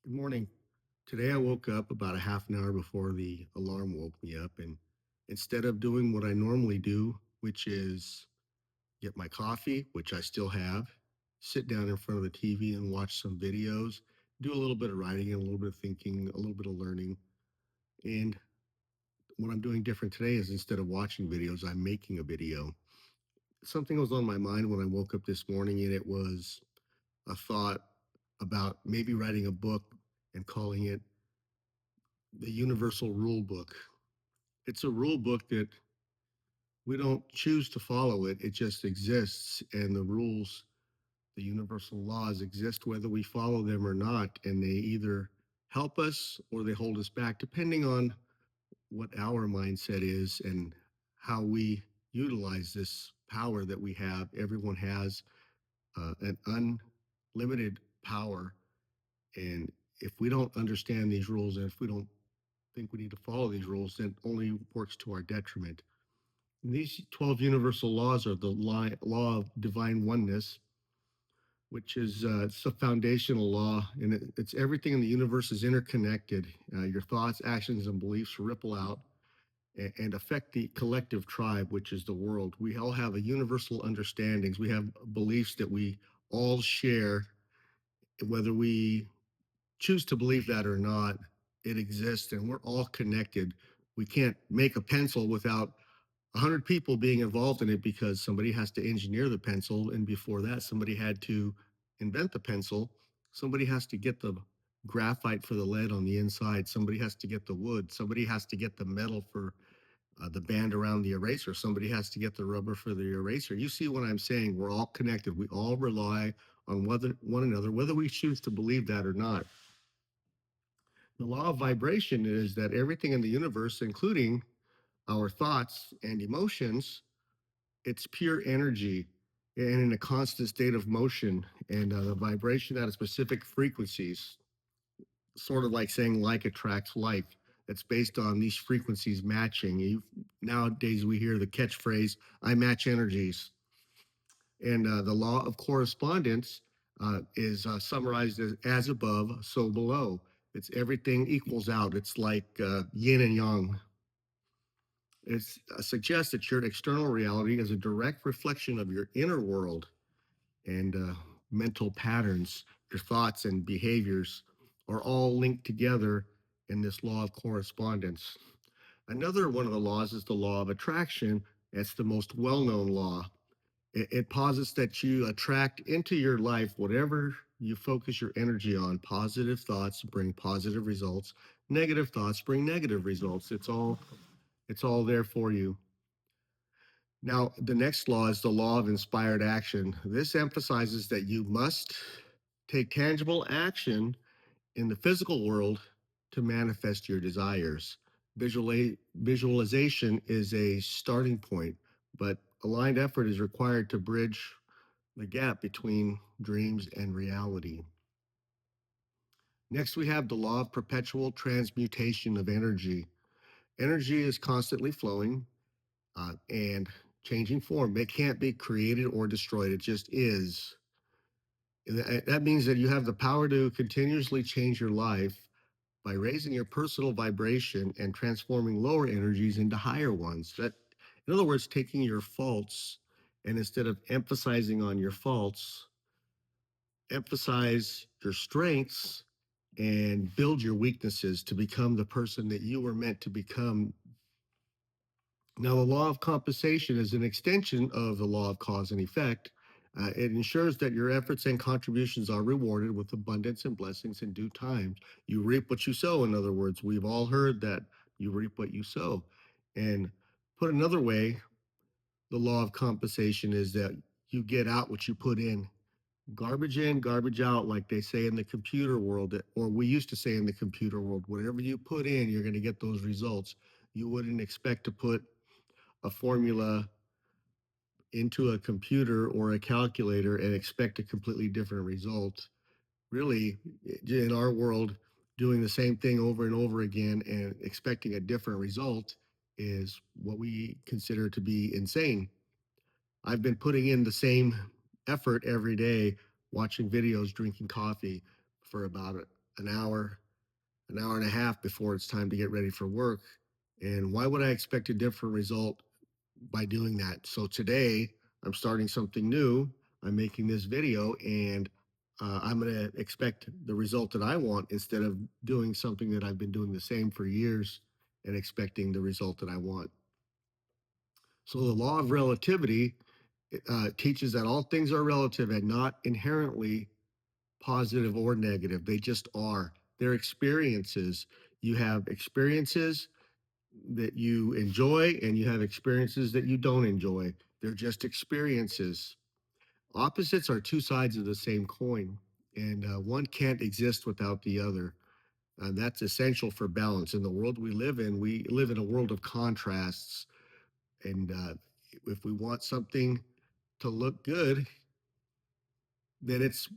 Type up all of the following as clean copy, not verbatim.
Good morning. Today I woke up about a half an hour before the alarm woke me up. And instead of doing what I normally do, which is get my coffee, which I still have, sit down in front of the TV and watch some videos, do a little bit of writing and a little bit of thinking, a little bit of learning. And what I'm doing different today is instead of watching videos, I'm making a video. Something was on my mind when I woke up this morning, and it was a thought about maybe writing a book and calling it the Universal Rule Book. It's a rule book that we don't choose to follow it. It just exists. And the rules, the universal laws exist whether we follow them or not. And they either help us or they hold us back, depending on what our mindset is and how we utilize this power that we have. Everyone has an unlimited power. And if we don't understand these rules, and if we don't think we need to follow these rules, then it only works to our detriment. These 12 universal laws are the law of divine oneness, which is it's a foundational law, and it's everything in the universe is interconnected. Your thoughts, actions, and beliefs ripple out and affect the collective tribe, which is the world. We all have a universal understandings. We have beliefs that we all share, whether we choose to believe that or not. It exists, and we're all connected. We can't make a pencil without 100 people being involved in it, because somebody has to engineer the pencil, and before that somebody had to invent the pencil. Somebody has to get the graphite for the lead on the inside, somebody has to get the wood, somebody has to get the metal for the band around the eraser, somebody has to get the rubber for the eraser. You see what I'm saying? We're all connected. We all rely on one another, whether we choose to believe that or not. The law of vibration is that everything in the universe, including our thoughts and emotions, it's pure energy and in a constant state of motion, and the vibration at a specific frequencies, sort of like saying like attracts like. It's based on these frequencies matching. Nowadays we hear the catchphrase, I match energies. And the law of correspondence is summarized as above, so below. It's everything equals out. It's like yin and yang. It suggests that your external reality is a direct reflection of your inner world, and mental patterns, your thoughts and behaviors are all linked together in this law of correspondence. Another one of the laws is the law of attraction. It's the most well known law. It posits that you attract into your life whatever you focus your energy on. Positive thoughts bring positive results, negative thoughts bring negative results. It's all there for you. Now, the next law is the law of inspired action. This emphasizes that you must take tangible action in the physical world to manifest your desires. Visualization is a starting point, but aligned effort is required to bridge the gap between dreams and reality. Next, we have the law of perpetual transmutation of energy. Energy is constantly flowing and changing form. It can't be created or destroyed. It just is. That means that you have the power to continuously change your life by raising your personal vibration and transforming lower energies into higher ones. In other words, taking your faults, and instead of emphasizing on your faults, emphasize your strengths and build your weaknesses to become the person that you were meant to become. Now, the law of compensation is an extension of the law of cause and effect. It ensures that your efforts and contributions are rewarded with abundance and blessings in due time. You reap what you sow. In other words, we've all heard that you reap what you sow. And put another way, the law of compensation is that you get out what you put in. Garbage in, garbage out, like they say in the computer world, or we used to say in the computer world. Whatever you put in, you're going to get those results. You wouldn't expect to put a formula into a computer or a calculator and expect a completely different result. Really, in our world, doing the same thing over and over again and expecting a different result is what we consider to be insane. I've been putting in the same effort every day, watching videos, drinking coffee for about an hour, an hour and a half before it's time to get ready for work. And why would I expect a different result by doing that? So today I'm starting something new. I'm making this video and I'm going to expect the result that I want instead of doing something that I've been doing the same for years and expecting the result that I want. So the law of relativity teaches that all things are relative and not inherently positive or negative. They just are. They're experiences. You have experiences that you enjoy and you have experiences that you don't enjoy. They're just experiences. Opposites are two sides of the same coin, and one can't exist without the other. That's essential for balance. In the world we live in a world of contrasts. And if we want something to look good, then it's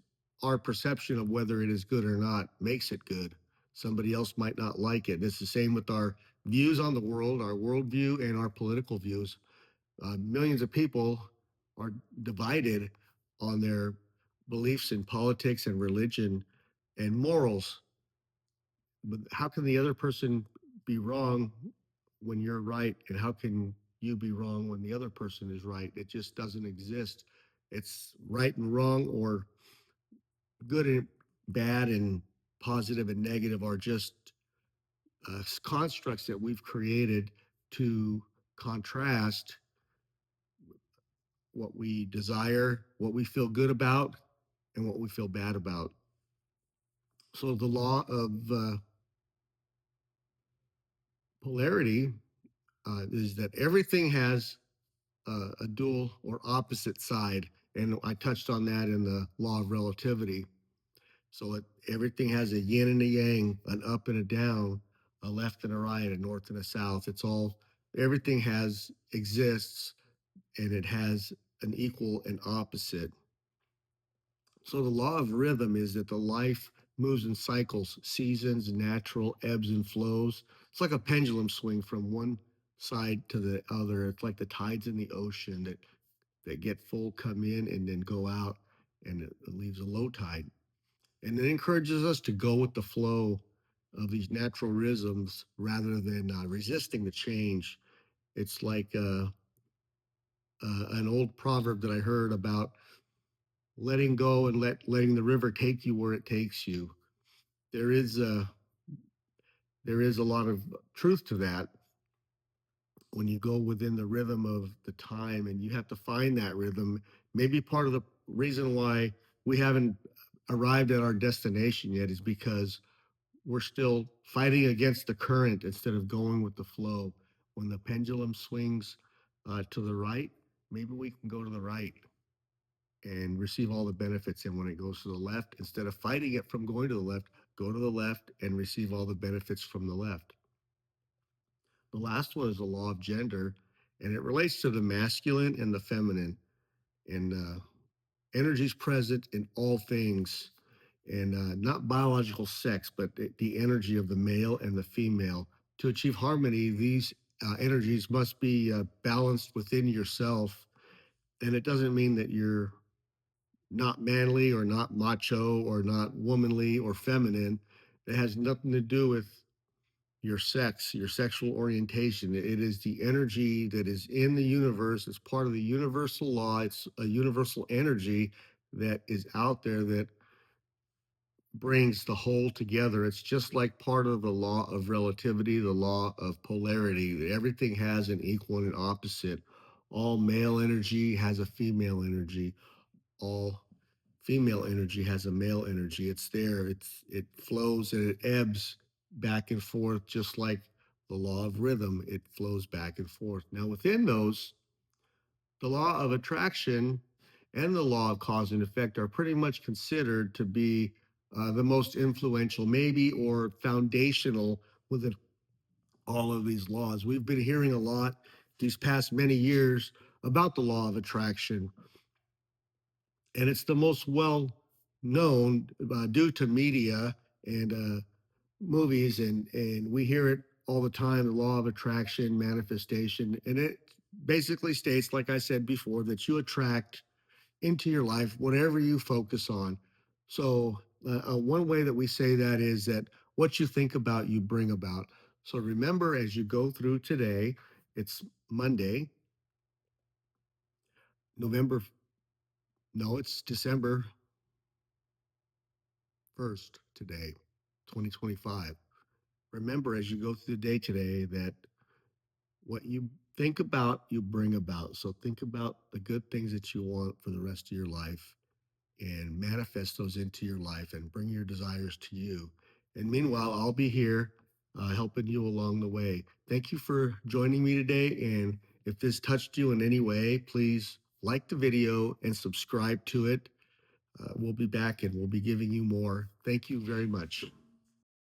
our perception of whether it is good or not makes it good. Somebody else might not like it. It's the same with our views on the world, our worldview, and our political views. Millions of people are divided on their beliefs in politics and religion and morals. But how can the other person be wrong when you're right? And how can you be wrong when the other person is right? It just doesn't exist. It's right and wrong, or good and bad, and positive and negative are just constructs that we've created to contrast what we desire, what we feel good about, and what we feel bad about. So the law of polarity is that everything has a dual or opposite side. And I touched on that in the law of relativity. So everything has a yin and a yang, an up and a down, a left and a right, a north and a south. It's all, everything has, exists, and it has an equal and opposite. So the law of rhythm is that the life moves in cycles, seasons, natural ebbs and flows. It's like a pendulum swing from one side to the other. It's like the tides in the ocean that get full, come in, and then go out, and it leaves a low tide. And it encourages us to go with the flow of these natural rhythms rather than resisting the change. It's like an old proverb that I heard about letting go and letting the river take you where it takes you. There is a there is a lot of truth to that when you go within the rhythm of the time, and you have to find that rhythm. Maybe part of the reason why we haven't arrived at our destination yet is because we're still fighting against the current instead of going with the flow. When the pendulum swings to the right, maybe we can go to the right and receive all the benefits. And when it goes to the left, instead of fighting it from going to the left, go to the left and receive all the benefits from the left. The last one is the law of gender, and it relates to the masculine and the feminine. And energy is present in all things, and not biological sex, but the energy of the male and the female. To achieve harmony, these energies must be balanced within yourself. And it doesn't mean that you're not manly or not macho or not womanly or feminine. It has nothing to do with your sex, your sexual orientation. It is the energy that is in the universe. It's part of the universal law. It's a universal energy that is out there that brings the whole together. It's just like part of the law of relativity, the law of polarity. Everything has an equal and an opposite. All male energy has a female energy. All female energy has a male energy. It's there. It flows and it ebbs back and forth, just like the law of rhythm. It flows back and forth. Now, within those, the law of attraction and the law of cause and effect are pretty much considered to be the most influential, maybe, or foundational within all of these laws. We've been hearing a lot these past many years about the law of attraction, and it's the most well known due to media and movies, and we hear it all the time, the law of attraction, manifestation. And it basically states, like I said before, that you attract into your life whatever you focus on. So One way that we say that is that what you think about, you bring about. So remember, as you go through today, it's Monday, November, no, it's December 1st today, 2025. Remember, as you go through the day today, that what you think about, you bring about. So think about the good things that you want for the rest of your life and manifest those into your life and bring your desires to you. And meanwhile, I'll be here helping you along the way. Thank you for joining me today. And if this touched you in any way, please like the video and subscribe to it. We'll be back and we'll be giving you more. Thank you very much.